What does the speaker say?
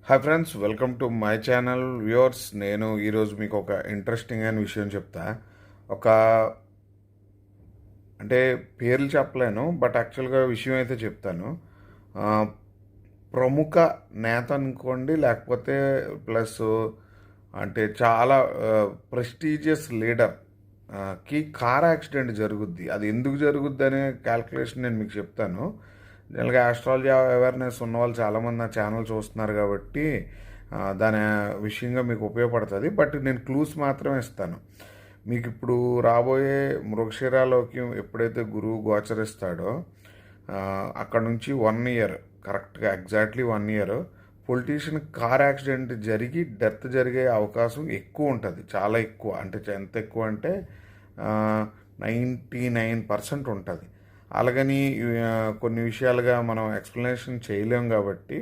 Hi friends, welcome to my channel viewers. నేను ఈరోజు మీకు ఒక ఇంట్రెస్టింగ్ అయిన విషయం చెప్తా. ఒక అంటే పేర్లు చెప్పలేను, బట్ యాక్చువల్గా విషయం అయితే చెప్తాను. ఆ, ప్రముఖ నేత అనుకోండి, లేకపోతే ప్లస్ అంటే చాలా ప్రెస్టీజియస్ లీడర్ కి కార్ యాక్సిడెంట్ జరుగుద్ది. అది ఎందుకు జరుగుద్ది అనే క్యాల్కులేషన్ నేను మీకు చెప్తాను. జనరల్గా ఆస్ట్రాలజీ అవేర్నెస్ ఉన్న వాళ్ళు చాలామంది నా ఛానల్ చూస్తున్నారు కాబట్టి దాని విషయంగా మీకు ఉపయోగపడుతుంది. బట్ నేను క్లూస్ మాత్రమే ఇస్తాను మీకు. ఇప్పుడు రాబోయే మృగశిరాలోకి ఎప్పుడైతే గురువు గోచరిస్తాడో అక్కడ నుంచి 1 ఇయర్, కరెక్ట్గా exactly 1 year politician car accident జరిగి డెత్ జరిగే అవకాశం ఎక్కువ ఉంటుంది. చాలా ఎక్కువ. అంటే ఎంత ఎక్కువ అంటే 99% ఉంటుంది. అలాగని కొన్ని విషయాలుగా మనం ఎక్స్ప్లెనేషన్ చేయలేం కాబట్టి